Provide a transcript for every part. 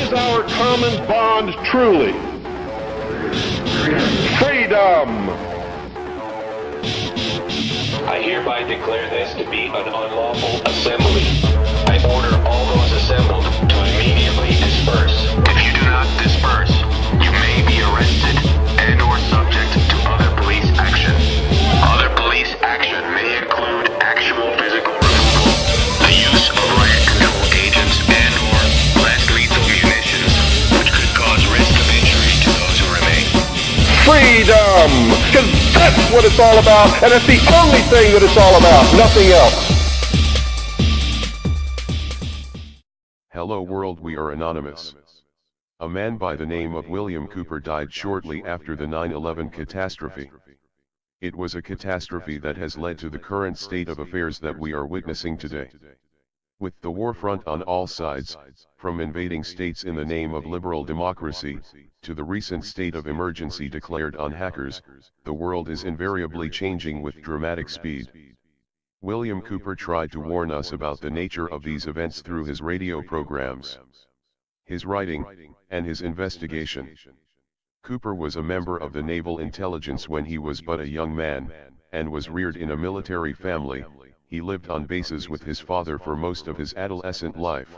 is our common bond truly? Freedom! I hereby declare this to be an unlawful assembly. I order all those assembled to immediately disperse. If you do not disperse, you may be arrested and or subject to other police action. Other police action may include actual physical removal, the use of riot control agents and or less lethal munitions, which could cause risk of injury to those who remain. Freedom! Because that's what it's all about, and it's the only thing that it's all about, nothing else. Hello world, we are anonymous. A man by the name of William Cooper died shortly after the 9/11 catastrophe. It was a catastrophe that has led to the current state of affairs that we are witnessing today. With the war front on all sides, from invading states in the name of liberal democracy, to the recent state of emergency declared on hackers, the world is invariably changing with dramatic speed. William Cooper tried to warn us about the nature of these events through his radio programs, his writing, and his investigation. Cooper was a member of the Naval Intelligence when he was but a young man, and was reared in a military family. He lived on bases with his father for most of his adolescent life.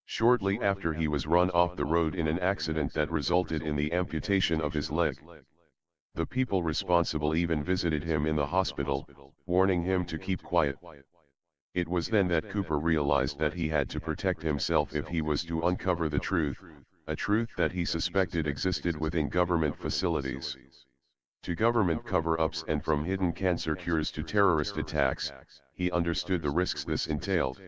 Shortly after, he was run off the road in an accident that resulted in the amputation of his leg. The people responsible even visited him in the hospital, warning him to keep quiet. It was then that Cooper realized that he had to protect himself if he was to uncover the truth, a truth that he suspected existed within government facilities. To government cover-ups and from hidden cancer cures to terrorist attacks, he understood the risks this entailed.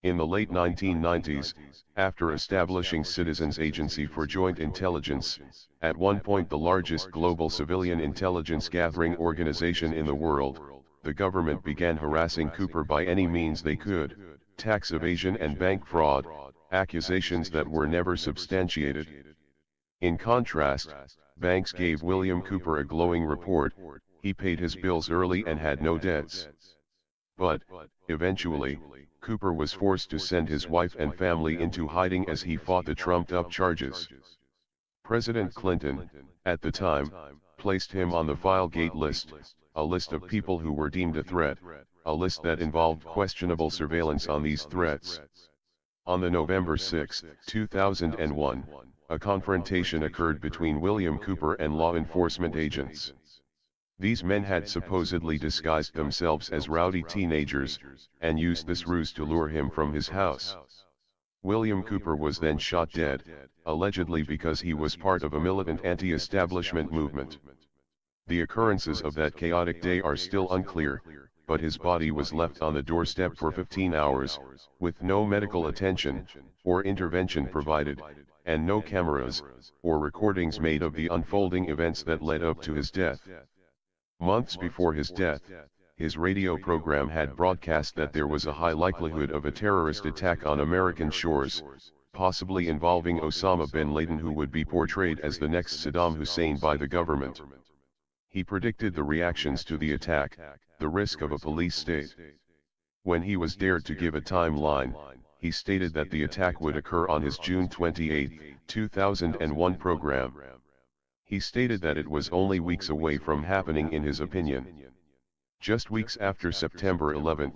In the late 1990s, after establishing Citizens Agency for Joint Intelligence, at one point the largest global civilian intelligence gathering organization in the world, the government began harassing Cooper by any means they could, tax evasion and bank fraud, accusations that were never substantiated. In contrast, banks gave William Cooper a glowing report. He paid his bills early and had no debts. But, eventually, Cooper was forced to send his wife and family into hiding as he fought the trumped-up charges. President Clinton, at the time, placed him on the Filegate list, a list of people who were deemed a threat, a list that involved questionable surveillance on these threats. On the November 6, 2001, a confrontation occurred between William Cooper and law enforcement agents. These men had supposedly disguised themselves as rowdy teenagers, and used this ruse to lure him from his house. William Cooper was then shot dead, allegedly because he was part of a militant anti-establishment movement. The occurrences of that chaotic day are still unclear, but his body was left on the doorstep for 15 hours, with no medical attention, or intervention provided, and no cameras, or recordings made of the unfolding events that led up to his death. Months before his death, his radio program had broadcast that there was a high likelihood of a terrorist attack on American shores, possibly involving Osama bin Laden, who would be portrayed as the next Saddam Hussein by the government. He predicted the reactions to the attack, the risk of a police state. When he was dared to give a timeline, he stated that the attack would occur on his June 28, 2001 program. He stated that it was only weeks away from happening in his opinion. Just weeks after September 11,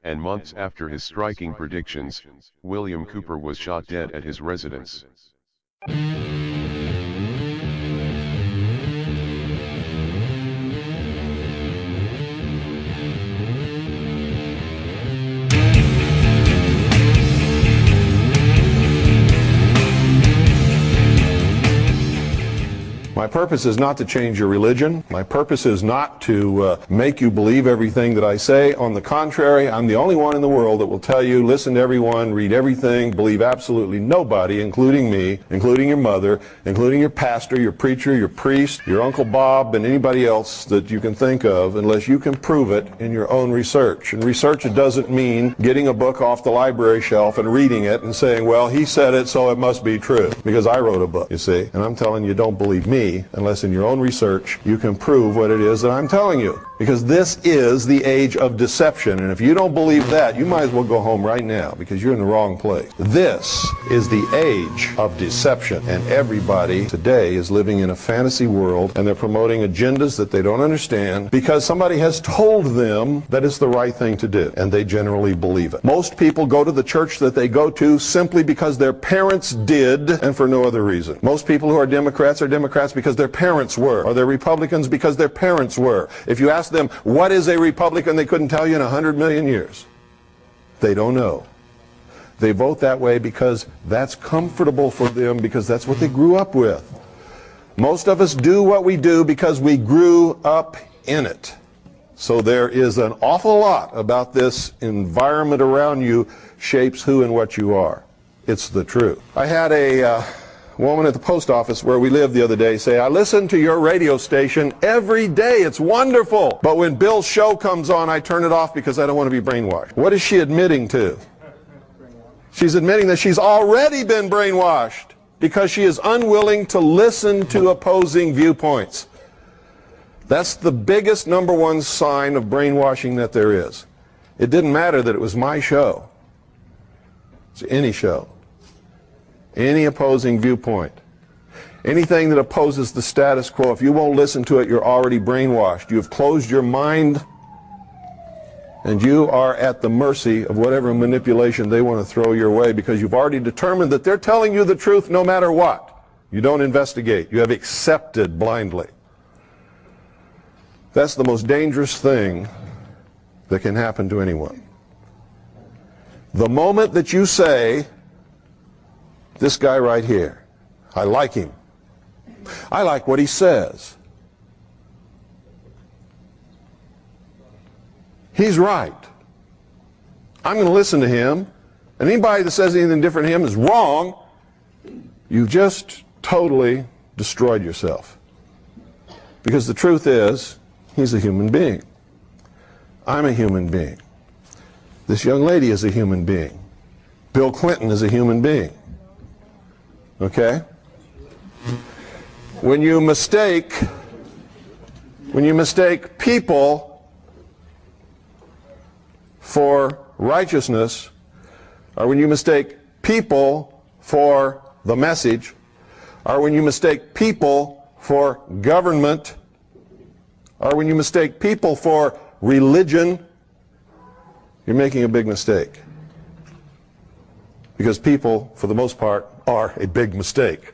and months after his striking predictions, William Cooper was shot dead at his residence. My purpose is not to change your religion. My purpose is not to make you believe everything that I say. On the contrary, I'm the only one in the world that will tell you, listen to everyone, read everything, believe absolutely nobody, including me, including your mother, including your pastor, your preacher, your priest, your Uncle Bob, and anybody else that you can think of, unless you can prove it in your own research. And research, it doesn't mean getting a book off the library shelf and reading it and saying, well, he said it, so it must be true, because I wrote a book, you see. And I'm telling you, don't believe me unless in your own research you can prove what it is that I'm telling you. Because this is the age of deception. And if you don't believe that, you might as well go home right now, because you're in the wrong place. This is the age of deception. And everybody today is living in a fantasy world, and they're promoting agendas that they don't understand because somebody has told them that it's the right thing to do, and they generally believe it. Most people go to the church that they go to simply because their parents did, and for no other reason. Most people who are Democrats because their parents were, or they're Republicans because their parents were. If you ask them, what is a Republican, they couldn't tell you in 100 million years. They don't know. They vote that way because that's comfortable for them, because that's what they grew up with. Most of us do what we do because we grew up in it. So there is an awful lot about this environment around you shapes who and what you are. It's the truth. I had a woman at the post office where we lived the other day say, I listen to your radio station every day. It's wonderful. But when Bill's show comes on, I turn it off because I don't want to be brainwashed. What is she admitting to? She's admitting that she's already been brainwashed because she is unwilling to listen to opposing viewpoints. That's the biggest number one sign of brainwashing that there is. It didn't matter that it was my show. It's any show. Any opposing viewpoint. Anything that opposes the status quo, if you won't listen to it, you're already brainwashed. You've closed your mind, and you are at the mercy of whatever manipulation they want to throw your way, because you've already determined that they're telling you the truth no matter what. You don't investigate. You have accepted blindly. That's the most dangerous thing that can happen to anyone. The moment that you say, this guy right here, I like him. I like what he says. He's right. I'm going to listen to him. And anybody that says anything different to him is wrong. You've just totally destroyed yourself. Because the truth is, he's a human being. I'm a human being. This young lady is a human being. Bill Clinton is a human being. Okay? When you mistake people for righteousness, or when you mistake people for the message, or when you mistake people for government, or when you mistake people for religion, you're making a big mistake. Because people, for the most part, are a big mistake.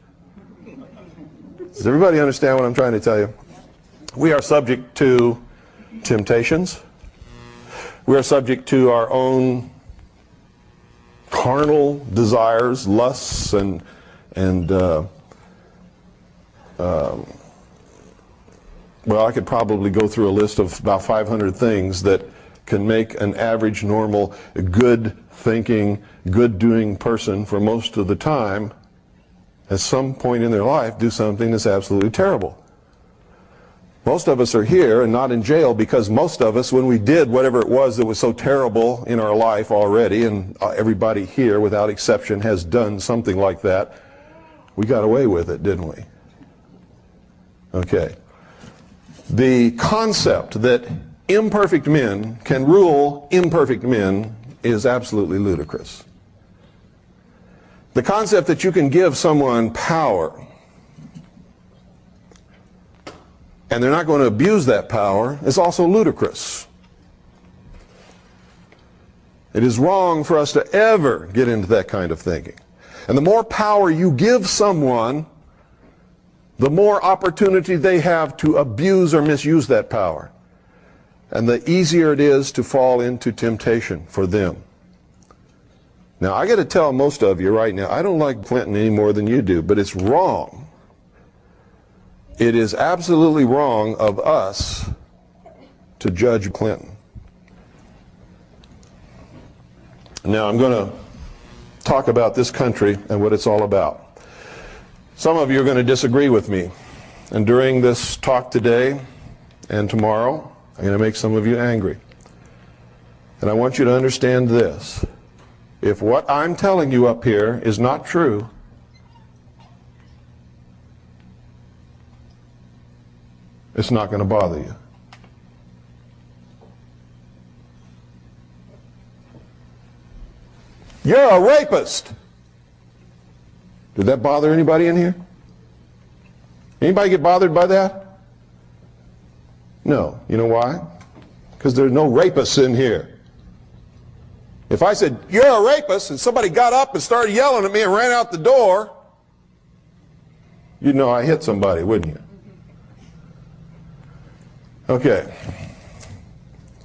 Does everybody understand what I'm trying to tell you? We are subject to temptations. We are subject to our own carnal desires, lusts, and well, I could probably go through a list of about 500 things that can make an average, normal, good-thinking, good-doing person for most of the time, at some point in their life, do something that's absolutely terrible. Most of us are here and not in jail because most of us, when we did whatever it was that was so terrible in our life already, and everybody here, without exception, has done something like that, we got away with it, didn't we? Okay. The concept that imperfect men can rule imperfect men is absolutely ludicrous. The concept that you can give someone power and they're not going to abuse that power is also ludicrous. It is wrong for us to ever get into that kind of thinking. And the more power you give someone, the more opportunity they have to abuse or misuse that power. And the easier it is to fall into temptation for them. Now, I got to tell most of you right now, I don't like Clinton any more than you do, but it's wrong. It is absolutely wrong of us to judge Clinton. Now, I'm going to talk about this country and what it's all about. Some of you are going to disagree with me. And during this talk today and tomorrow, I'm going to make some of you angry. And I want you to understand this. If what I'm telling you up here is not true, it's not going to bother you. you're a rapist. Did that bother anybody in here? Anybody get bothered by that? No. You know why? Because there's no rapists in here. If I said, you're a rapist, and somebody got up and started yelling at me and ran out the door, you'd know I hit somebody, wouldn't you? Okay.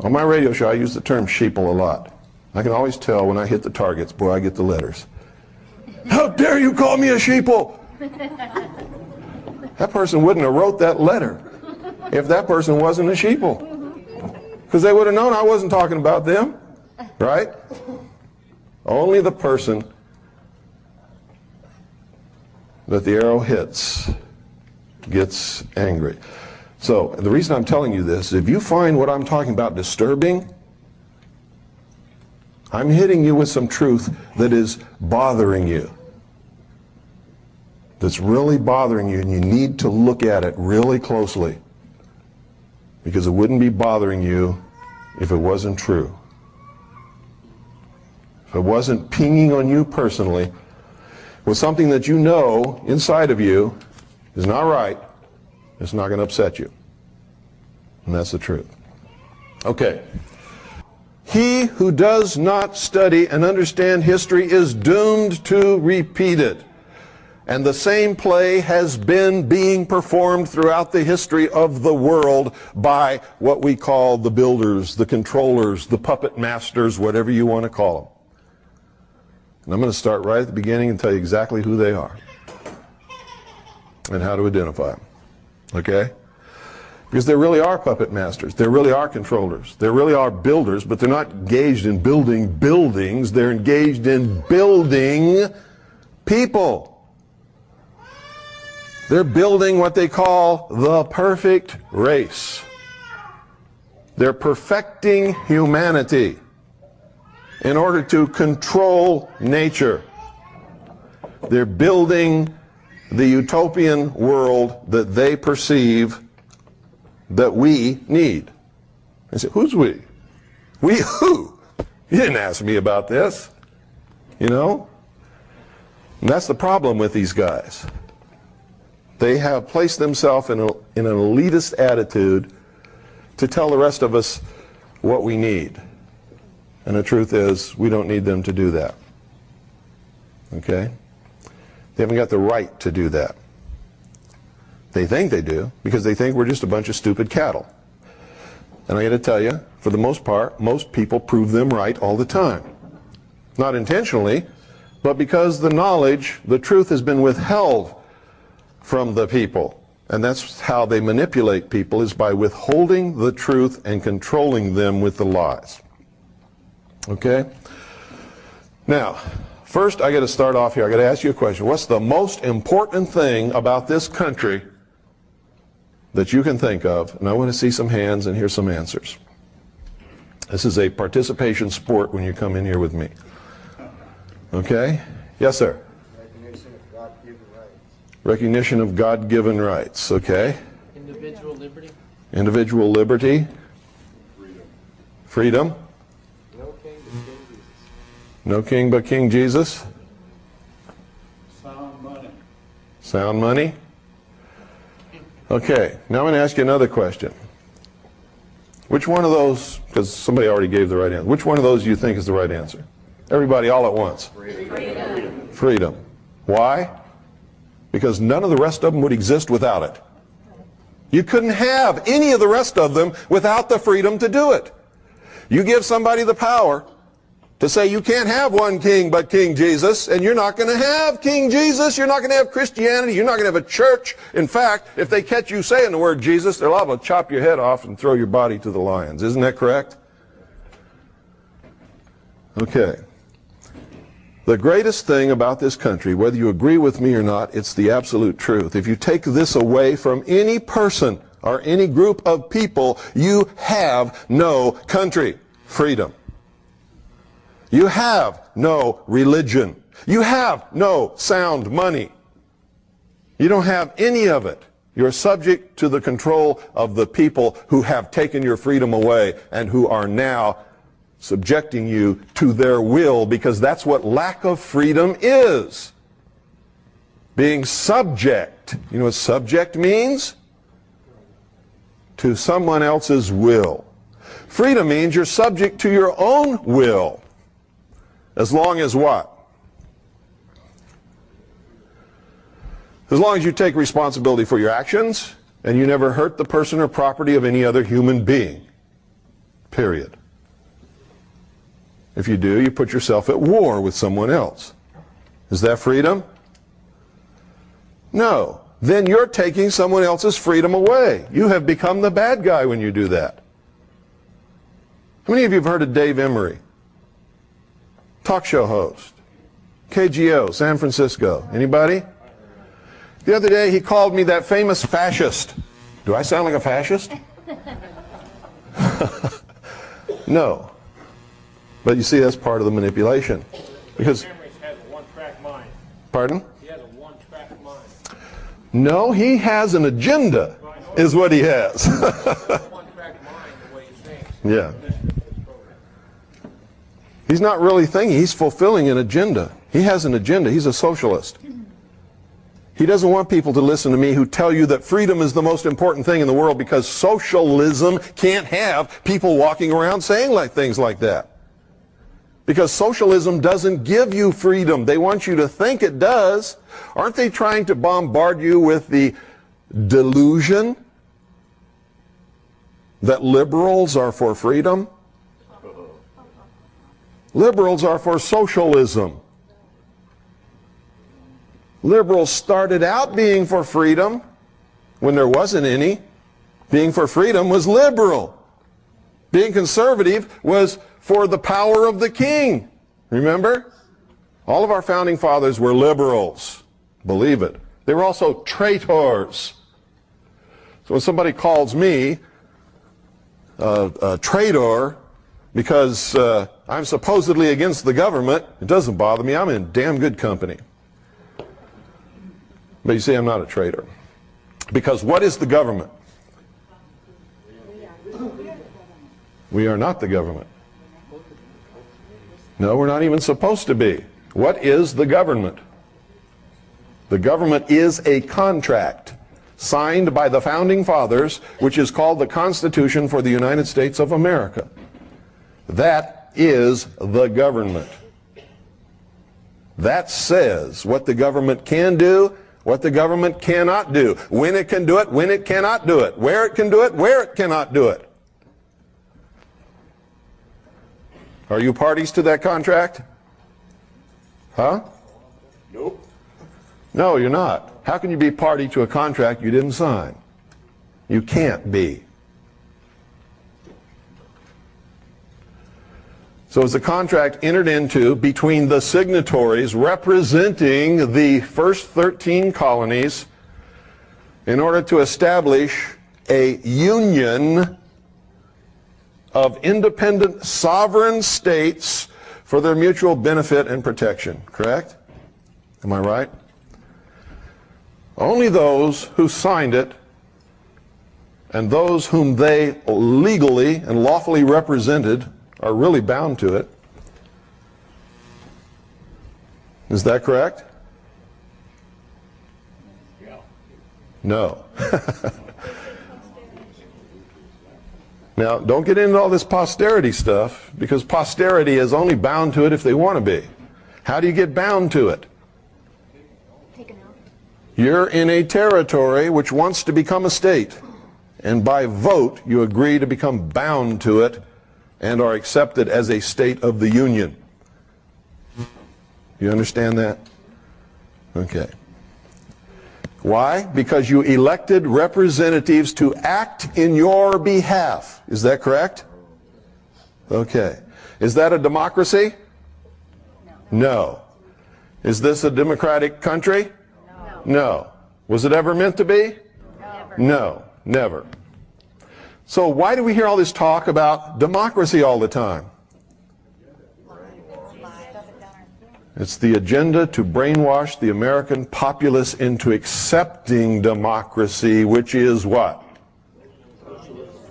On my radio show, I use the term sheeple a lot. I can always tell when I hit the targets, boy, I get the letters. How dare you call me a sheeple? That person wouldn't have wrote that letter if that person wasn't a sheeple. Because they would have known I wasn't talking about them, right? Only the person that the arrow hits gets angry. So the reason I'm telling you this, if you find what I'm talking about disturbing, I'm hitting you with some truth that is bothering you. That's really bothering you, and you need to look at it really closely. Because it wouldn't be bothering you if it wasn't true. If it wasn't pinging on you personally with something that you know inside of you is not right, it's not going to upset you. And that's the truth. Okay. He who does not study and understand history is doomed to repeat it. And the same play has been being performed throughout the history of the world by what we call the builders, the controllers, the puppet masters, whatever you want to call them. And I'm going to start right at the beginning and tell you exactly who they are and how to identify them. Okay? Because there really are puppet masters. There really are controllers. There really are builders, but they're not engaged in building buildings. They're engaged in building people. They're building what they call the perfect race. They're perfecting humanity in order to control nature. They're building the utopian world that they perceive that we need. I say, who's we? We who? You didn't ask me about this. You know? And that's the problem with these guys. They have placed themselves in an elitist attitude to tell the rest of us what we need. And the truth is, we don't need them to do that. Okay? They haven't got the right to do that. They think they do, because they think we're just a bunch of stupid cattle. And I got to tell you, for the most part, most people prove them right all the time. Not intentionally, but because the knowledge, the truth has been withheld from the people. And that's how they manipulate people, is by withholding the truth and controlling them with the lies. Okay? Now, first I got to start off here. I got to ask you a question. What's the most important thing about this country that you can think of? And I want to see some hands and hear some answers. This is a participation sport when you come in here with me. Okay? Yes, sir. Recognition of God-given rights. Recognition of God-given rights. Okay? Individual liberty. Individual liberty. Freedom. No king but King Jesus. No king but King Jesus. Sound money. Sound money. Okay, now I'm going to ask you another question. Which one of those, because somebody already gave the right answer, which one of those do you think is the right answer? Everybody all at once. Freedom. Freedom. Why? Because none of the rest of them would exist without it. You couldn't have any of the rest of them without the freedom to do it. You give somebody the power to say you can't have one king but King Jesus, and you're not going to have King Jesus, you're not going to have Christianity, you're not going to have a church. In fact, if they catch you saying the word Jesus, they're liable to chop your head off and throw your body to the lions. Isn't that correct? Okay. The greatest thing about this country, whether you agree with me or not, it's the absolute truth. If you take this away from any person or any group of people, you have no country. Freedom. You have no religion. You have no sound money. You don't have any of it. You're subject to the control of the people who have taken your freedom away and who are now subjecting you to their will, because that's what lack of freedom is. Being subject. You know what subject means? To someone else's will. Freedom means you're subject to your own will. As long as what? As long as you take responsibility for your actions and you never hurt the person or property of any other human being. Period. If you do, you put yourself at war with someone else. Is that freedom? No. Then you're taking someone else's freedom away. You have become the bad guy when you do that. How many of you have heard of Dave Emory? Talk show host. KGO, San Francisco. Anybody? The other day he called me that famous fascist. Do I sound like a fascist? No. But you see, that's part of the manipulation. Because He has a one-track mind. Pardon? He has a one-track mind. No, he has an agenda, is what he has. One-track mind, the way he thinks. Yeah. He's not really thinking, he's fulfilling an agenda. He has an agenda. He's a socialist. He doesn't want people to listen to me who tell you that freedom is the most important thing in the world, because socialism can't have people walking around saying things like that. Because socialism doesn't give you freedom. They want you to think it does. Aren't they trying to bombard you with the delusion that liberals are for freedom? Liberals are for socialism. Liberals started out being for freedom when there wasn't any. Being for freedom was liberal. Being conservative was for the power of the king. Remember? All of our founding fathers were liberals. Believe it. They were also traitors. So when somebody calls me a traitor because I'm supposedly against the government, it doesn't bother me. I'm in damn good company. But you see, I'm not a traitor. Because what is the government? We are not the government. No, we're not even supposed to be. What is the government? The government is a contract signed by the founding fathers, which is called the Constitution for the United States of America. That is the government. That says what the government can do, what the government cannot do, when it can do it, when it cannot do it, where it can do it, where it cannot do it. Are you parties to that contract? Huh? Nope. No, you're not. How can you be party to a contract you didn't sign? You can't be. So it's a contract entered into between the signatories representing the first 13 colonies in order to establish a union of independent sovereign states for their mutual benefit and protection. Correct? Am I right? Only those who signed it and those whom they legally and lawfully represented are really bound to it. Is that correct? Yeah. No. Now, don't get into all this posterity stuff, because posterity is only bound to it if they want to be. How do you get bound to it? You're in a territory which wants to become a state, and by vote you agree to become bound to it and are accepted as a state of the Union. You understand that? Okay. Why? Because you elected representatives to act in your behalf. Is that correct? Okay. Is that a democracy? No. Is this a democratic country? No. Was it ever meant to be? No, never. So why do we hear all this talk about democracy all the time? It's the agenda to brainwash the American populace into accepting democracy, which is what?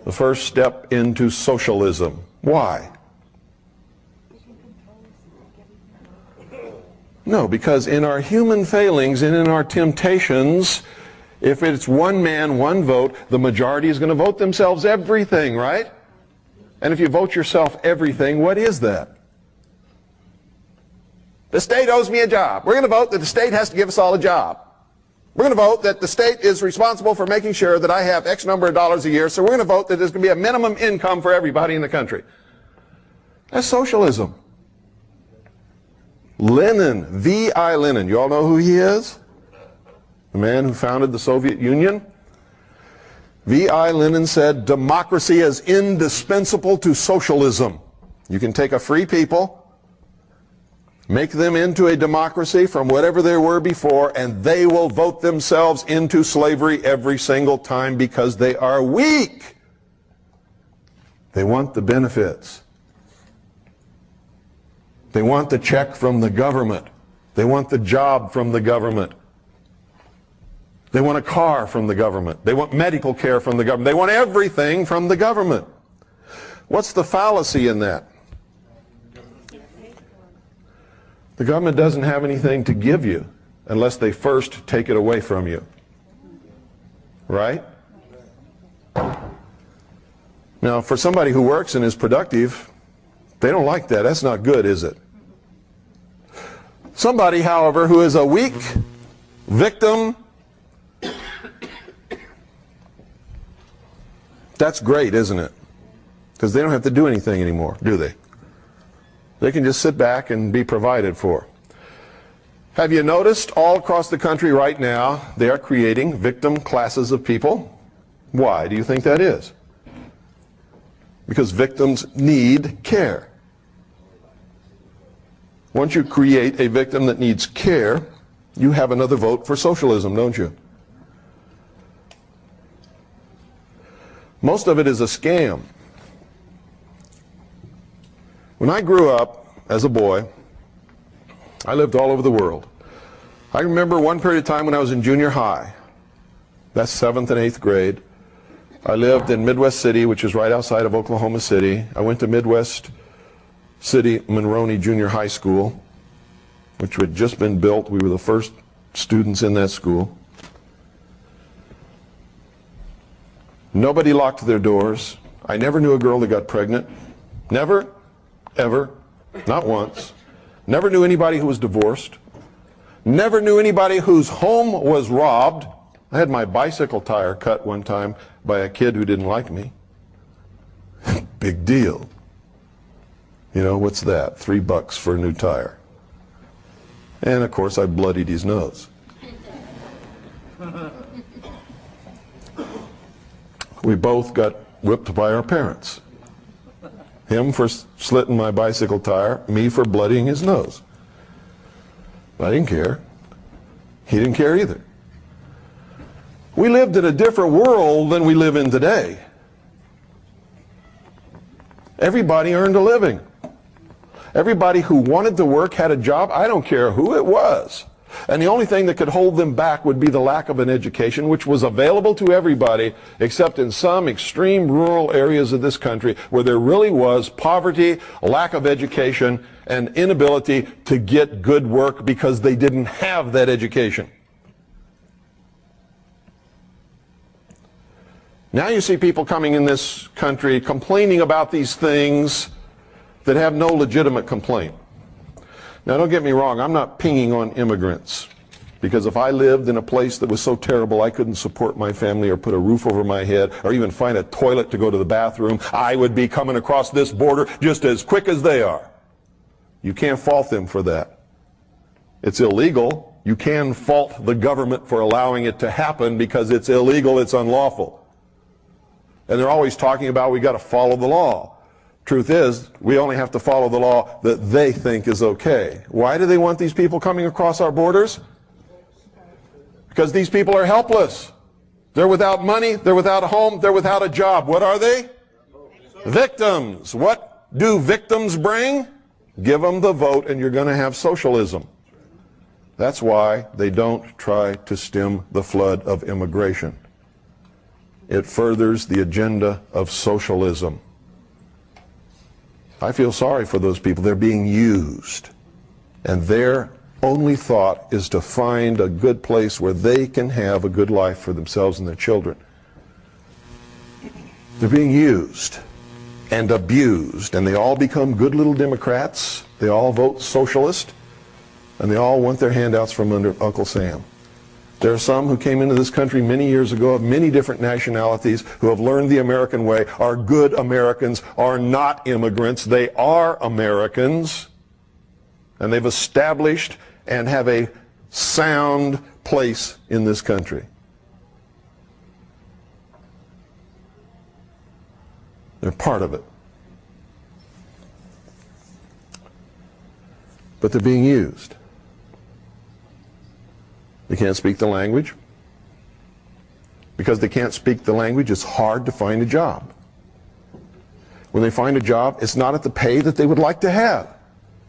The first step into socialism. Why? No, because in our human failings and in our temptations, if it's one man, one vote, the majority is going to vote themselves everything, right? And if you vote yourself everything, what is that? The state owes me a job. We're going to vote that the state has to give us all a job. We're going to vote that the state is responsible for making sure that I have X number of dollars a year, so we're going to vote that there's going to be a minimum income for everybody in the country. That's socialism. Lenin, V.I. Lenin, you all know who he is? The man who founded the Soviet Union. V.I. Lenin said, democracy is indispensable to socialism. You can take a free people, make them into a democracy from whatever they were before, and they will vote themselves into slavery every single time because they are weak. They want the benefits. They want the check from the government. They want the job from the government. They want a car from the government. They want medical care from the government. They want everything from the government. What's the fallacy in that? The government doesn't have anything to give you unless they first take it away from you. Right? Now, for somebody who works and is productive, they don't like that. That's not good, is it? Somebody, however, who is a weak victim, that's great, isn't it? Because they don't have to do anything anymore, do they? They can just sit back and be provided for. Have you noticed all across the country right now, they are creating victim classes of people? Why do you think that is? Because victims need care. Once you create a victim that needs care, you have another vote for socialism, don't you? Most of it is a scam. When I grew up as a boy, I lived all over the world. I remember one period of time when I was in junior high. That's 7th and 8th grade. I lived in Midwest City, which is right outside of Oklahoma City. I went to Midwest City Monroney Junior High School, which had just been built. We were the first students in that school. Nobody locked their doors. I never knew a girl that got pregnant. Never, ever, not once. Never knew anybody who was divorced. Never knew anybody whose home was robbed. I had my bicycle tire cut one time by a kid who didn't like me. Big deal. You know, what's that? $3 for a new tire. And of course I bloodied his nose. We both got whipped by our parents. Him for slitting my bicycle tire, me for bloodying his nose. I didn't care. He didn't care either. We lived in a different world than we live in today. Everybody earned a living. Everybody who wanted to work had a job. I don't care who it was. And the only thing that could hold them back would be the lack of an education, which was available to everybody, except in some extreme rural areas of this country where there really was poverty, lack of education, and inability to get good work because they didn't have that education. Now you see people coming in this country complaining about these things that have no legitimate complaint. Now don't get me wrong, I'm not pinging on immigrants, because if I lived in a place that was so terrible I couldn't support my family or put a roof over my head or even find a toilet to go to the bathroom, I would be coming across this border just as quick as they are. You can't fault them for that. It's illegal. You can fault the government for allowing it to happen because it's illegal, it's unlawful. And they're always talking about we got to follow the law. Truth is, we only have to follow the law that they think is okay. Why do they want these people coming across our borders? Because these people are helpless. They're without money, they're without a home, they're without a job. What are they? Victims. What do victims bring? Give them the vote and you're going to have socialism. That's why they don't try to stem the flood of immigration. It furthers the agenda of socialism. I feel sorry for those people. They're being used. And their only thought is to find a good place where they can have a good life for themselves and their children. They're being used and abused, and they all become good little Democrats. They all vote socialist, and they all want their handouts from under Uncle Sam. There are some who came into this country many years ago of many different nationalities who have learned the American way, are good Americans, are not immigrants. They are Americans, and they've established and have a sound place in this country. They're part of it. But they're being used. They can't speak the language. Because they can't speak the language, it's hard to find a job. When they find a job, it's not at the pay that they would like to have.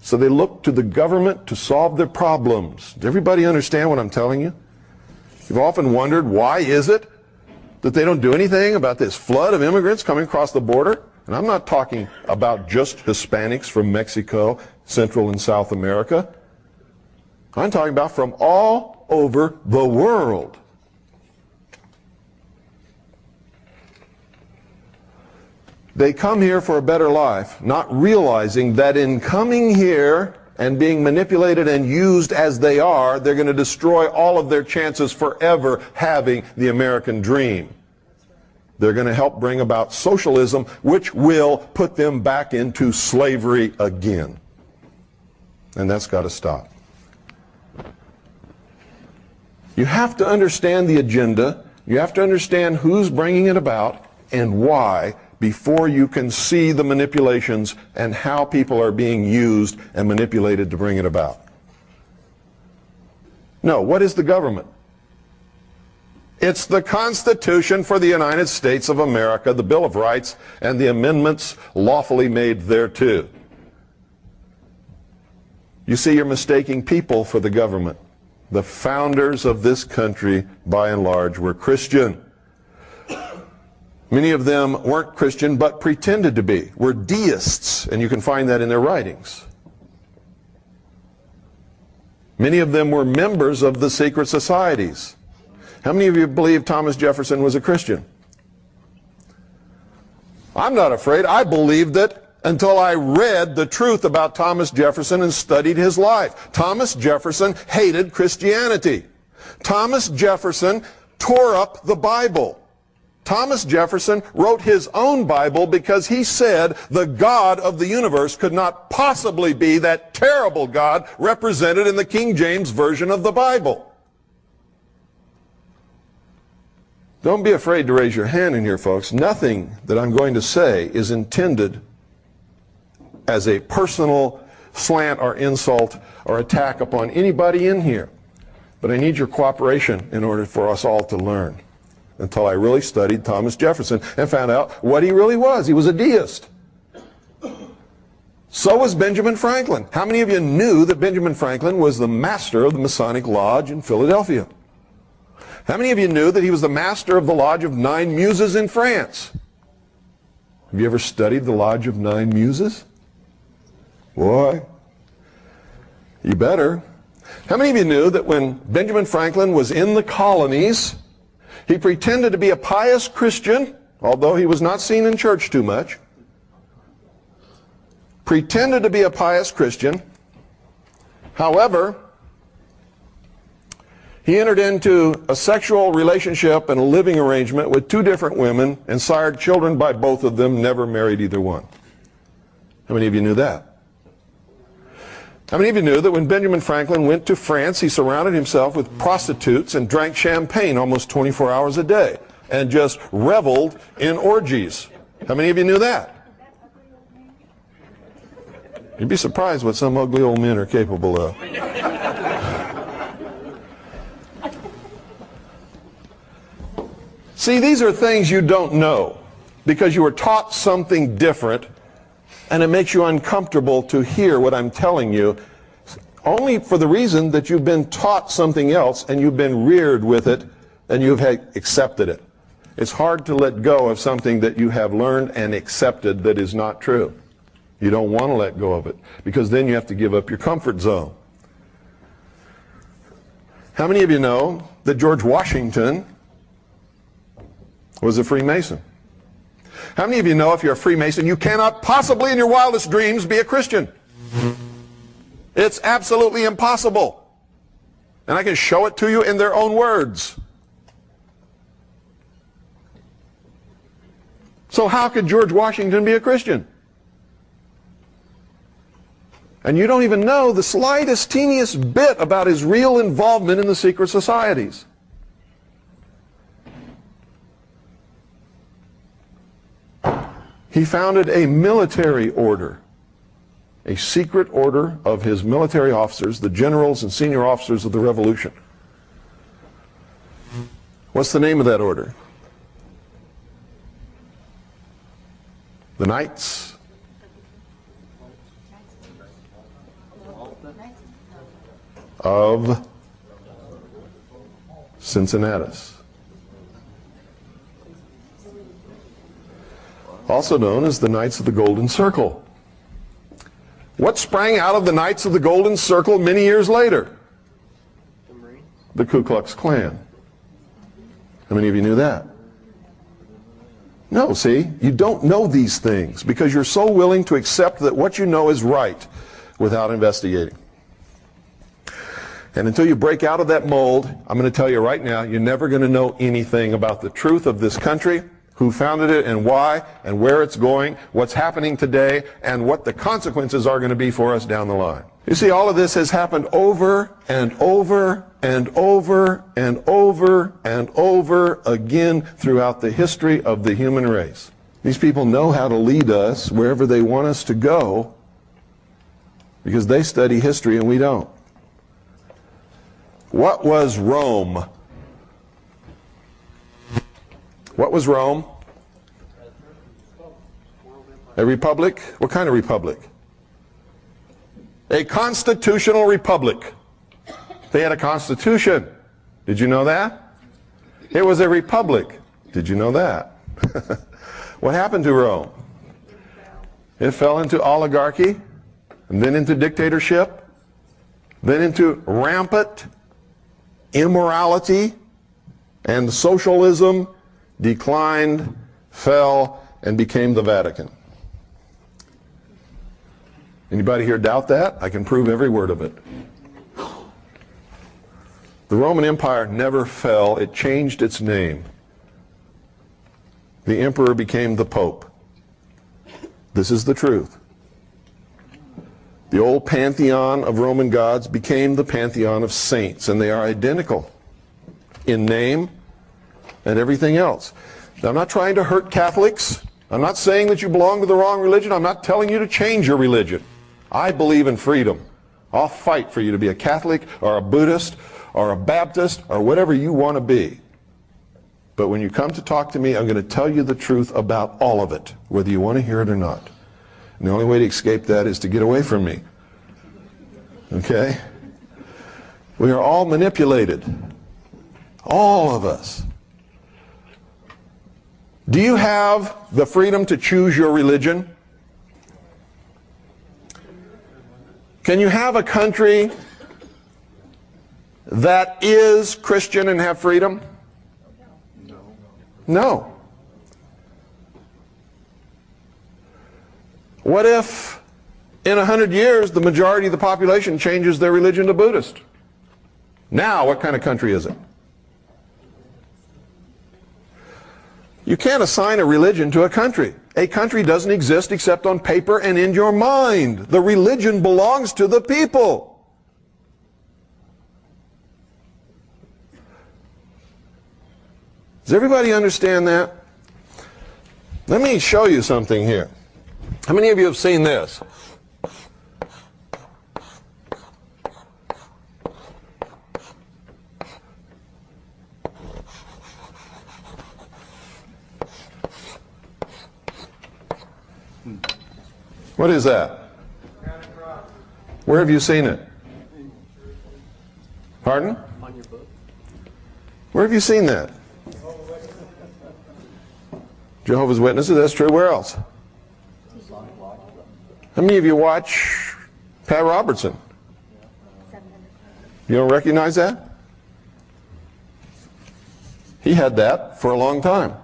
So they look to the government to solve their problems. Does everybody understand what I'm telling you? You've often wondered, why is it that they don't do anything about this flood of immigrants coming across the border? And I'm not talking about just Hispanics from Mexico, Central and South America. I'm talking about from all over the world. They come here for a better life, not realizing that in coming here and being manipulated and used as they are, they're going to destroy all of their chances forever having the American dream. They're going to help bring about socialism, which will put them back into slavery again. And that's got to stop. You have to understand the agenda. You have to understand who's bringing it about and why before you can see the manipulations and how people are being used and manipulated to bring it about. No, what is the government? It's the Constitution for the United States of America, the Bill of Rights, and the amendments lawfully made thereto. You see, you're mistaking people for the government. The founders of this country, by and large, were Christian. Many of them weren't Christian, but pretended to be, were deists, and you can find that in their writings. Many of them were members of the secret societies. How many of you believe Thomas Jefferson was a Christian? I'm not afraid. I believed it until I read the truth about Thomas Jefferson and studied his life. Thomas Jefferson hated Christianity. Thomas Jefferson tore up the Bible. Thomas Jefferson wrote his own Bible because he said the God of the universe could not possibly be that terrible God represented in the King James Version of the Bible. Don't be afraid to raise your hand in here, folks. Nothing that I'm going to say is intended as a personal slant or insult or attack upon anybody in here. But I need your cooperation in order for us all to learn. Until I really studied Thomas Jefferson and found out what he really was. He was a deist. So was Benjamin Franklin. How many of you knew that Benjamin Franklin was the master of the Masonic Lodge in Philadelphia? How many of you knew that he was the master of the Lodge of Nine Muses in France? Have you ever studied the Lodge of Nine Muses? Boy, you better. How many of you knew that when Benjamin Franklin was in the colonies, he pretended to be a pious Christian, although he was not seen in church too much, pretended to be a pious Christian. However, he entered into a sexual relationship and a living arrangement with two different women and sired children by both of them, never married either one. How many of you knew that? How many of you knew that when Benjamin Franklin went to France, he surrounded himself with prostitutes and drank champagne almost 24 hours a day and just reveled in orgies? How many of you knew that? You'd be surprised what some ugly old men are capable of. See, these are things you don't know because you were taught something different, and it makes you uncomfortable to hear what I'm telling you, only for the reason that you've been taught something else and you've been reared with it and you've accepted it. It's hard to let go of something that you have learned and accepted that is not true. You don't want to let go of it because then you have to give up your comfort zone. How many of you know that George Washington was a Freemason? How many of you know if you're a Freemason, you cannot possibly in your wildest dreams be a Christian? It's absolutely impossible. And I can show it to you in their own words. So how could George Washington be a Christian? And you don't even know the slightest, teeniest bit about his real involvement in the secret societies. He founded a military order, a secret order of his military officers, the generals and senior officers of the Revolution. What's the name of that order? The Knights of Cincinnatus. Also known as the Knights of the Golden Circle. What sprang out of the Knights of the Golden Circle many years later? The Ku Klux Klan. How many of you knew that? No, see, you don't know these things because you're so willing to accept that what you know is right without investigating. And until you break out of that mold, I'm going to tell you right now, you're never going to know anything about the truth of this country, who founded it and why, and where it's going, what's happening today, and what the consequences are going to be for us down the line. You see, all of this has happened over and over and over and over and over again throughout the history of the human race. These people know how to lead us wherever they want us to go because they study history and we don't. What was Rome? What was Rome? A republic? What kind of republic? A constitutional republic. They had a constitution. Did you know that? It was a republic. Did you know that? What happened to Rome? It fell into oligarchy, and then into dictatorship, then into rampant immorality, and socialism declined, fell, and became the Vatican. Anybody here doubt that? I can prove every word of it. The Roman Empire never fell. It changed its name. The emperor became the Pope. This is the truth. The old pantheon of Roman gods became the pantheon of saints, and they are identical in name and everything else. Now, I'm not trying to hurt Catholics. I'm not saying that you belong to the wrong religion. I'm not telling you to change your religion. I believe in freedom. I'll fight for you to be a Catholic or a Buddhist or a Baptist or whatever you want to be. But when you come to talk to me, I'm going to tell you the truth about all of it, whether you want to hear it or not. And the only way to escape that is to get away from me. Okay? We are all manipulated. All of us. Do you have the freedom to choose your religion? Can you have a country that is Christian and have freedom? No. What if in 100 years the majority of the population changes their religion to Buddhist? Now, what kind of country is it? You can't assign a religion to a country. A country doesn't exist except on paper and in your mind. The religion belongs to the people. Does everybody understand that? Let me show you something here. How many of you have seen this? What is that? Where have you seen it? Pardon? On your book. Where have you seen that? Jehovah's Witnesses, that's true. Where else? How many of you watch Pat Robertson? You don't recognize that? He had that for a long time.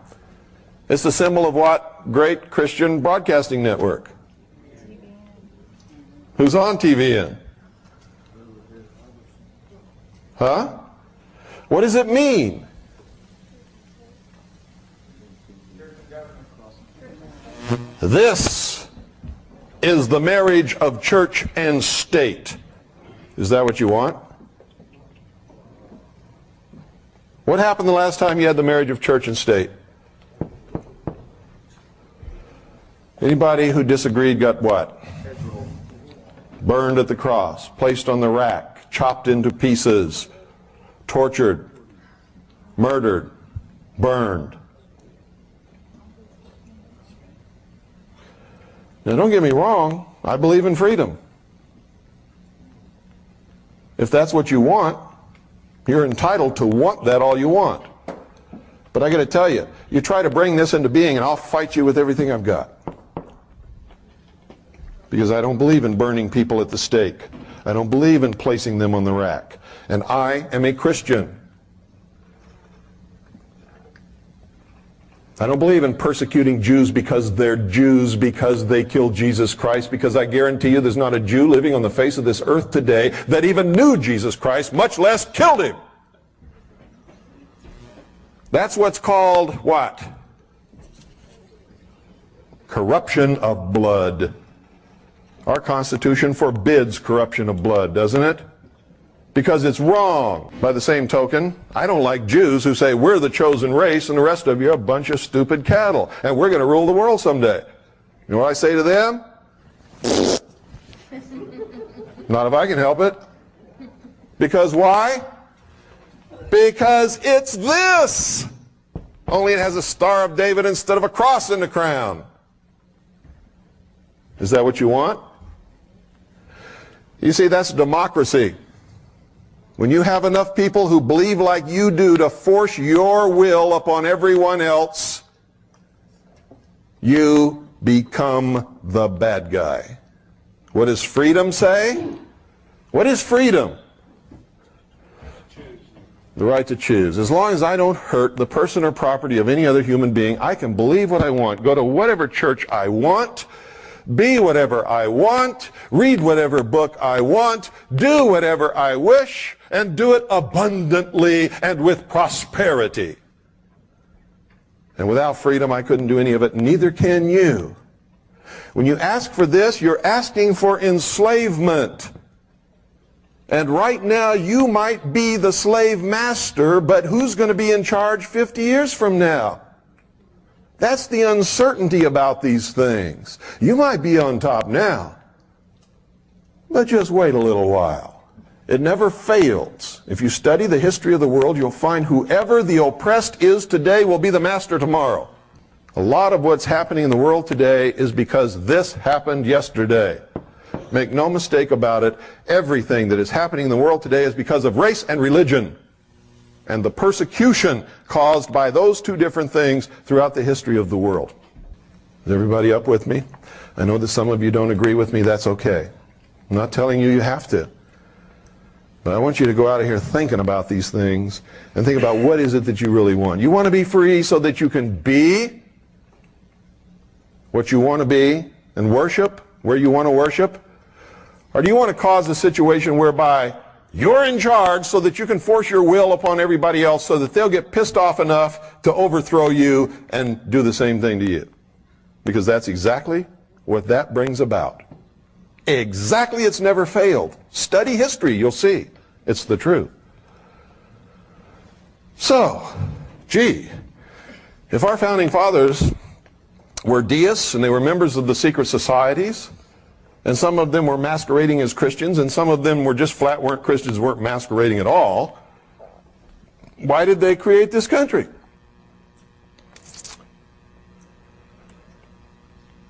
It's the symbol of what great Christian broadcasting network? Who's on TVN? Huh? What does it mean? This is the marriage of church and state. Is that what you want? What happened the last time you had the marriage of church and state? Anybody who disagreed got what? Burned at the cross, placed on the rack, chopped into pieces, tortured, murdered, burned. Now don't get me wrong, I believe in freedom. If that's what you want, you're entitled to want that all you want. But I got to tell you, you try to bring this into being and I'll fight you with everything I've got. Because I don't believe in burning people at the stake. I don't believe in placing them on the rack. And I am a Christian. I don't believe in persecuting Jews because they're Jews, because they killed Jesus Christ, because I guarantee you there's not a Jew living on the face of this earth today that even knew Jesus Christ, much less killed him. That's what's called what? Corruption of blood. Our Constitution forbids corruption of blood, doesn't it? Because it's wrong. By the same token, I don't like Jews who say we're the chosen race and the rest of you are a bunch of stupid cattle and we're going to rule the world someday. You know what I say to them? Not if I can help it. Because why? Because it's this. Only it has a Star of David instead of a cross in the crown. Is that what you want? You see, that's democracy. When you have enough people who believe like you do to force your will upon everyone else, you become the bad guy. What does freedom say? What is freedom? The right to choose. As long as I don't hurt the person or property of any other human being, I can believe what I want, go to whatever church I want, be whatever I want, read whatever book I want, do whatever I wish, and do it abundantly and with prosperity. And without freedom, I couldn't do any of it, neither can you. When you ask for this, you're asking for enslavement. And right now, you might be the slave master, but who's going to be in charge 50 years from now? That's the uncertainty about these things. You might be on top now, but just wait a little while. It never fails. If you study the history of the world, you'll find whoever the oppressed is today will be the master tomorrow. A lot of what's happening in the world today is because this happened yesterday. Make no mistake about it, everything that is happening in the world today is because of race and religion and the persecution caused by those two different things throughout the history of the world. Is everybody up with me? I know that some of you don't agree with me. That's okay. I'm not telling you you have to. But I want you to go out of here thinking about these things and think about what is it that you really want. You want to be free so that you can be what you want to be and worship where you want to worship? Or do you want to cause a situation whereby you're in charge so that you can force your will upon everybody else so that they'll get pissed off enough to overthrow you and do the same thing to you? Because that's exactly what that brings about. Exactly, it's never failed. Study history, you'll see. It's the truth. So, if our founding fathers were deists and they were members of the secret societies, and some of them were masquerading as Christians, and some of them were just flat weren't Christians, weren't masquerading at all, why did they create this country?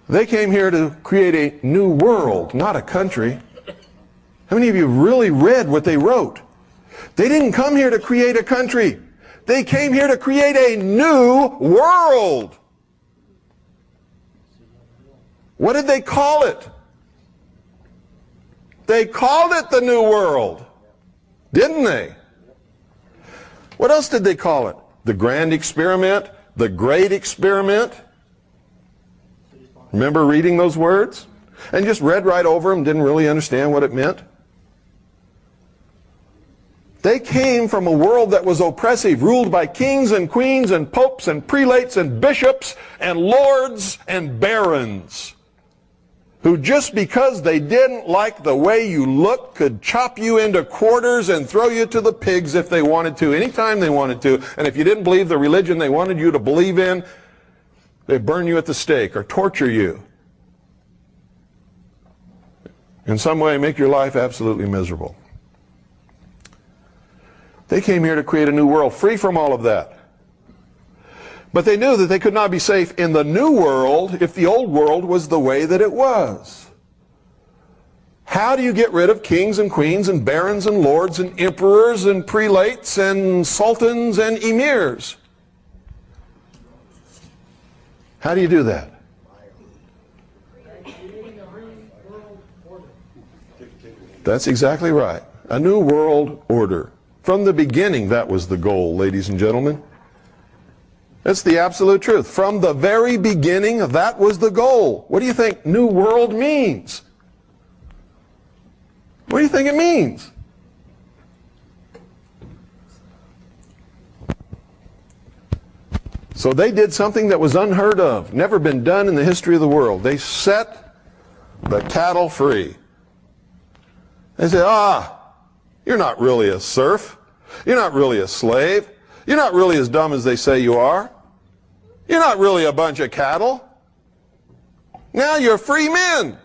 They came here to create a new world, not a country. How many of you really read what they wrote? They didn't come here to create a country. They came here to create a new world. What did they call it? They called it the New World, didn't they? What else did they call it? the grand experiment, the great experiment. Remember reading those words? And just read right over them, didn't really understand what it meant. They came from a world that was oppressive, ruled by kings and queens and popes and prelates and bishops and lords and barons, who just because they didn't like the way you looked could chop you into quarters and throw you to the pigs if they wanted to, anytime they wanted to. And if you didn't believe the religion they wanted you to believe in, they'd burn you at the stake or torture you. In some way, make your life absolutely miserable. They came here to create a new world, free from all of that. But they knew that they could not be safe in the new world if the old world was the way that it was. How do you get rid of kings and queens and barons and lords and emperors and prelates and sultans and emirs? How do you do that? That's exactly right. A new world order. From the beginning, that was the goal, ladies and gentlemen. That's the absolute truth. From the very beginning, that was the goal. What do you think New World means? What do you think it means? So they did something that was unheard of, never been done in the history of the world. They set the cattle free. They said, you're not really a serf. You're not really a slave. You're not really as dumb as they say you are. You're not really a bunch of cattle. Now you're free men.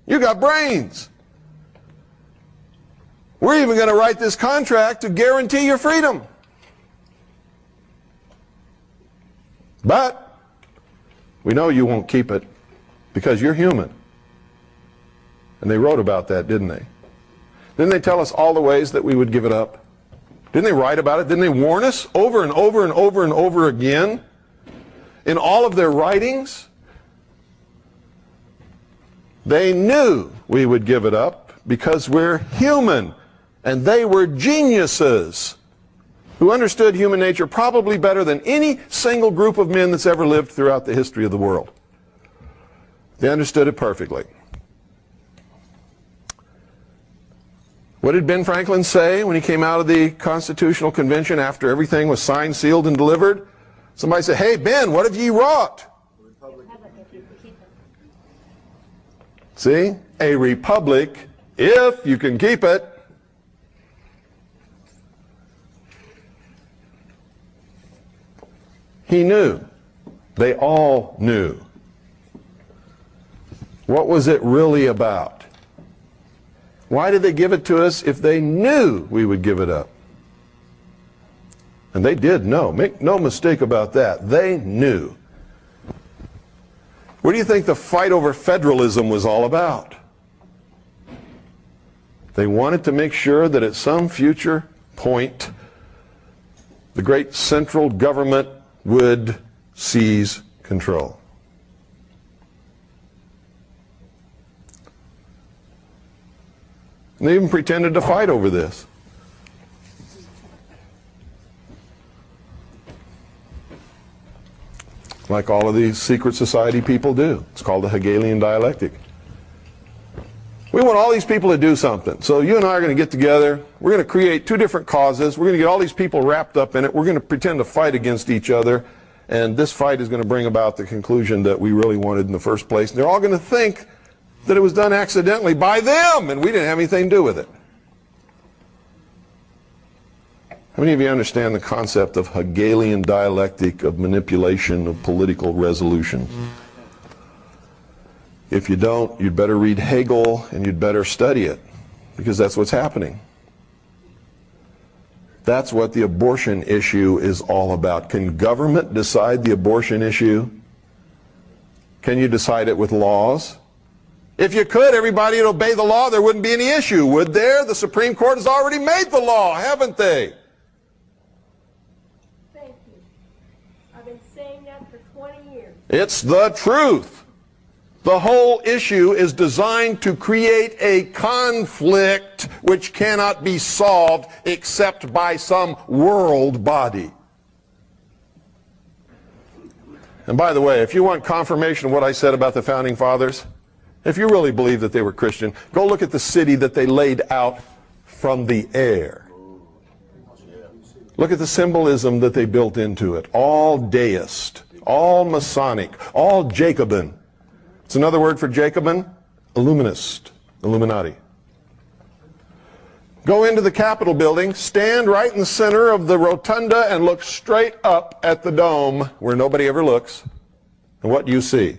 You got brains. We're even going to write this contract to guarantee your freedom. But we know you won't keep it because you're human. And they wrote about that, didn't they? Didn't they tell us all the ways that we would give it up? Didn't they write about it? Didn't they warn us over and over and over and over again in all of their writings? They knew we would give it up because we're human, and they were geniuses who understood human nature probably better than any single group of men that's ever lived throughout the history of the world. They understood it perfectly. What did Ben Franklin say when he came out of the Constitutional Convention after everything was signed, sealed, and delivered? Somebody said, "Hey, Ben, what have ye wrought?" See? A republic, if you can keep it. He knew. They all knew. What was it really about? Why did they give it to us if they knew we would give it up? And they did know. Make no mistake about that. They knew. What do you think the fight over federalism was all about? They wanted to make sure that at some future point, the great central government would seize control. And they even pretended to fight over this. Like all of these secret society people do. It's called the Hegelian dialectic. We want all these people to do something. So you and I are going to get together. We're going to create two different causes. We're going to get all these people wrapped up in it. We're going to pretend to fight against each other. And this fight is going to bring about the conclusion that we really wanted in the first place. And they're all going to think that it was done accidentally by them, and we didn't have anything to do with it. How many of you understand the concept of Hegelian dialectic of manipulation of political resolution? If you don't, you'd better read Hegel and you'd better study it, because that's what's happening. That's what the abortion issue is all about. Can government decide the abortion issue? Can you decide it with laws? If you could, everybody would obey the law. There wouldn't be any issue, would there? The Supreme Court has already made the law, haven't they? Thank you. I've been saying that for 20 years. It's the truth. The whole issue is designed to create a conflict which cannot be solved except by some world body. And by the way, if you want confirmation of what I said about the Founding Fathers, if you really believe that they were Christian, go look at the city that they laid out from the air. Look at the symbolism that they built into it. All deist, all Masonic, all Jacobin. It's another word for Jacobin, Illuminist, Illuminati. Go into the Capitol building, stand right in the center of the rotunda and look straight up at the dome where nobody ever looks. And what do you see?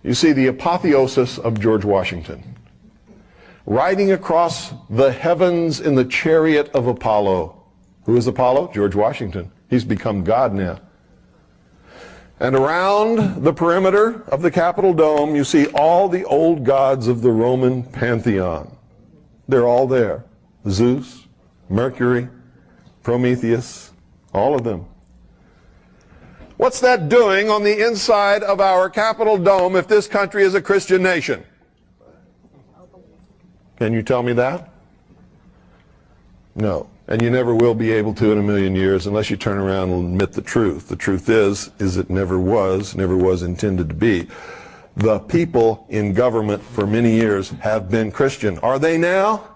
You see the apotheosis of George Washington, riding across the heavens in the chariot of Apollo. Who is Apollo? George Washington. He's become God now. And around the perimeter of the Capitol dome, you see all the old gods of the Roman pantheon. They're all there. Zeus, Mercury, Prometheus, all of them. What's that doing on the inside of our Capitol dome if this country is a Christian nation? Can you tell me that? No. And you never will be able to in a million years unless you turn around and admit the truth. The truth is it never was intended to be. The people in government for many years have been Christian. Are they now?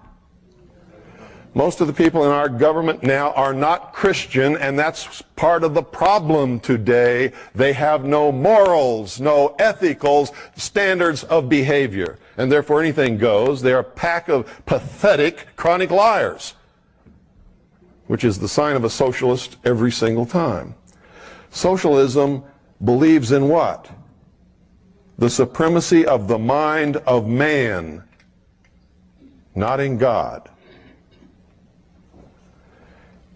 Most of the people in our government now are not Christian, and that's part of the problem today. They have no morals, no ethical standards of behavior, and therefore anything goes. They're a pack of pathetic, chronic liars, which is the sign of a socialist every single time. Socialism believes in what? The supremacy of the mind of man, not in God.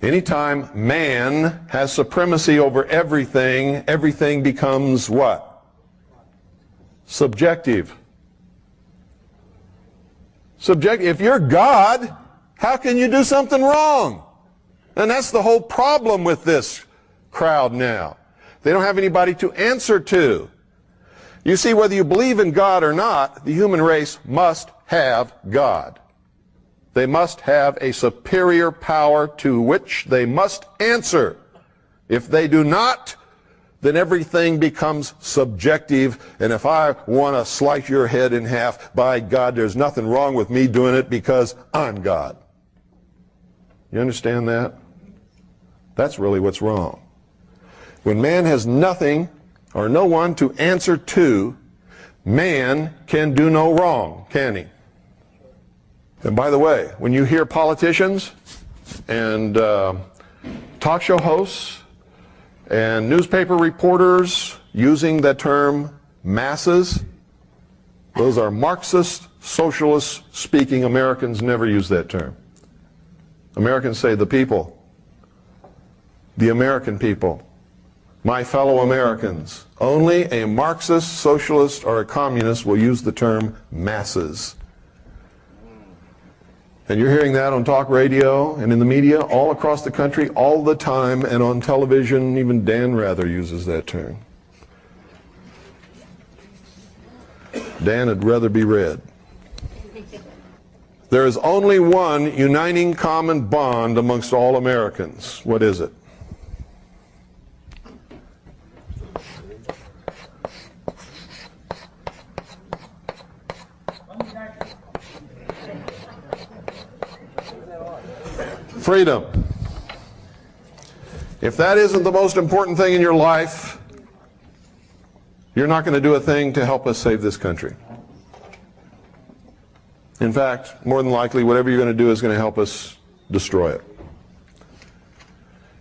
Anytime man has supremacy over everything, everything becomes what? Subjective. If you're God, how can you do something wrong? And that's the whole problem with this crowd now. They don't have anybody to answer to. You see, whether you believe in God or not, the human race must have God. They must have a superior power to which they must answer. If they do not, then everything becomes subjective. And if I want to slice your head in half, by God, there's nothing wrong with me doing it because I'm God. You understand that? That's really what's wrong. When man has nothing or no one to answer to, man can do no wrong, can he? And by the way, when you hear politicians and talk show hosts and newspaper reporters using that term masses, those are Marxist, socialist speaking Americans. Never use that term. Americans say the people, the American people, my fellow Americans. Only a Marxist, socialist, or a communist will use the term masses. And you're hearing that on talk radio and in the media all across the country all the time, and on television, even Dan Rather uses that term. Dan would rather be read. There is only one uniting common bond amongst all Americans. What is it? Freedom. If that isn't the most important thing in your life, you're not going to do a thing to help us save this country. In fact, more than likely, whatever you're going to do is going to help us destroy it.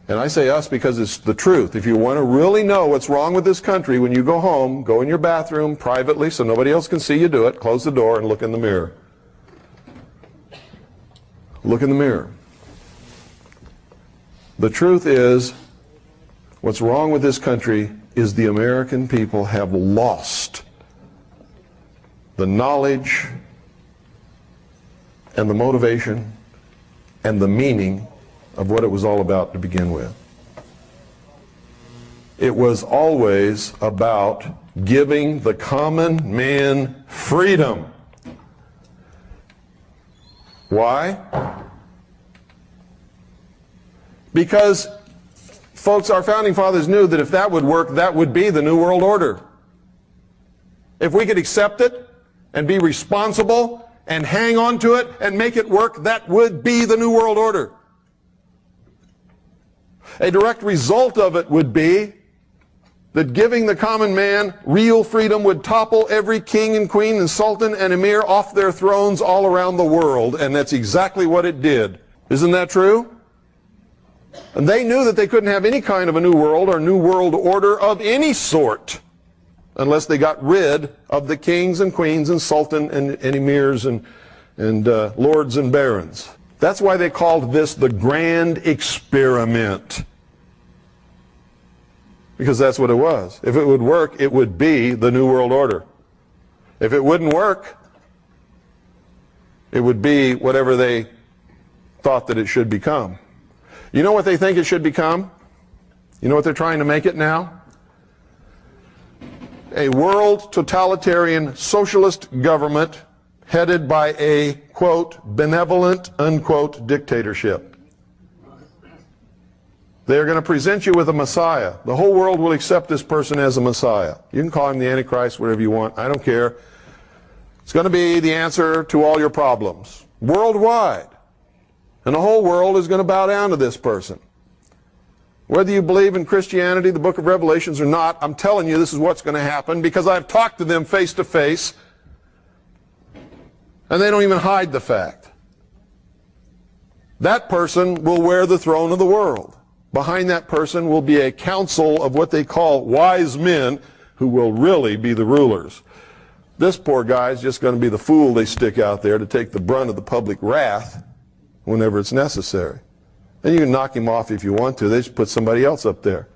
And I say us because it's the truth. If you want to really know what's wrong with this country, when you go home, go in your bathroom privately so nobody else can see you do it, close the door and look in the mirror. Look in the mirror. The truth is, what's wrong with this country is the American people have lost the knowledge and the motivation and the meaning of what it was all about to begin with. It was always about giving the common man freedom. Why? Because Folks, our founding fathers knew that if that would work, that would be the New World Order. If we could accept it and be responsible and hang on to it and make it work, that would be the New World Order. A direct result of it would be that giving the common man real freedom would topple every king and queen and sultan and emir off their thrones all around the world, and that's exactly what it did. Isn't that true? And they knew that they couldn't have any kind of a new world or new world order of any sort unless they got rid of the kings and queens and sultan and emirs and lords and barons. That's why they called this the Grand Experiment. Because that's what it was. If it would work, it would be the New World Order. If it wouldn't work, it would be whatever they thought that it should become. You know what they think it should become? You know what they're trying to make it now? A world totalitarian socialist government headed by a, quote, benevolent, unquote, dictatorship. They're going to present you with a Messiah. The whole world will accept this person as a Messiah. You can call him the Antichrist, whatever you want. I don't care. It's going to be the answer to all your problems. Worldwide. And the whole world is going to bow down to this person. Whether you believe in Christianity, the book of Revelations, or not, I'm telling you this is what's going to happen because I've talked to them face to face. And they don't even hide the fact. That person will wear the throne of the world. Behind that person will be a council of what they call wise men who will really be the rulers. This poor guy is just going to be the fool they stick out there to take the brunt of the public wrath whenever it's necessary. And you can knock him off if you want to. They just put somebody else up there.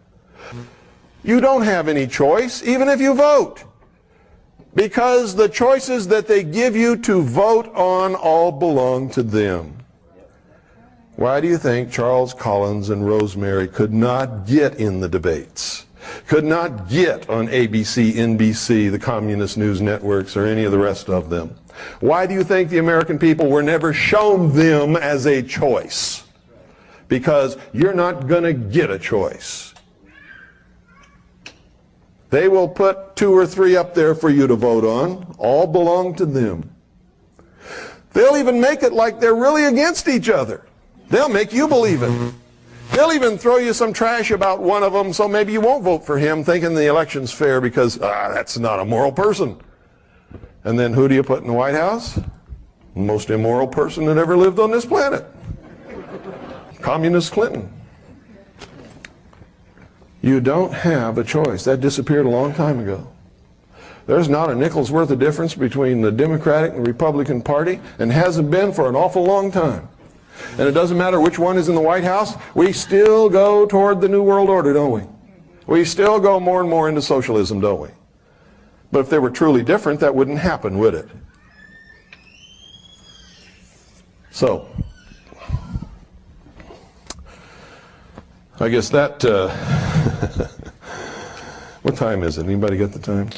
You don't have any choice, even if you vote. Because the choices that they give you to vote on all belong to them. Why do you think Charles Collins and Rosemary could not get in the debates? Could not get on ABC, NBC, the communist news networks, or any of the rest of them? Why do you think the American people were never shown them as a choice? Because you're not going to get a choice. They will put 2 or 3 up there for you to vote on. All belong to them. They'll even make it like they're really against each other. They'll make you believe it. They'll even throw you some trash about one of them, so maybe you won't vote for him thinking the election's fair because, that's not a moral person. And then who do you put in the White House? The most immoral person that ever lived on this planet. Communist Clinton. You don't have a choice. That disappeared a long time ago. There's not a nickel's worth of difference between the Democratic and Republican Party, and hasn't been for an awful long time. And it doesn't matter which one is in the White House, we still go toward the New World Order, don't we? We still go more and more into socialism, don't we? But if they were truly different, that wouldn't happen, would it? So, I guess that, what time is it? Anybody got the time?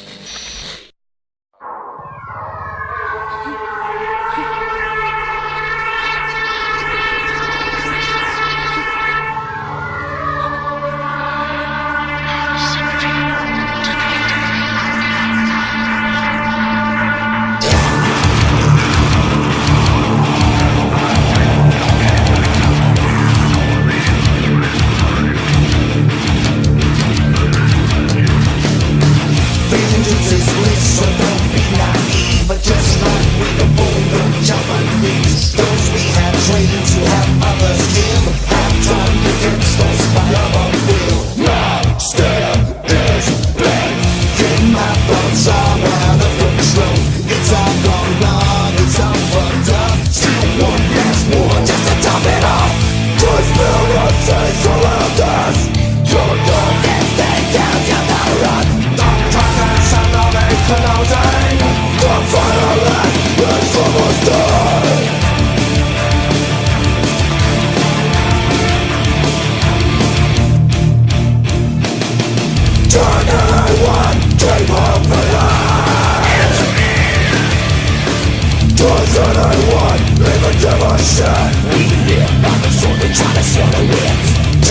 We live by the sword, they try to sell the wit.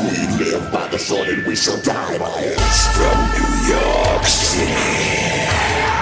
We live by the sword and we shall die by it. From New York City.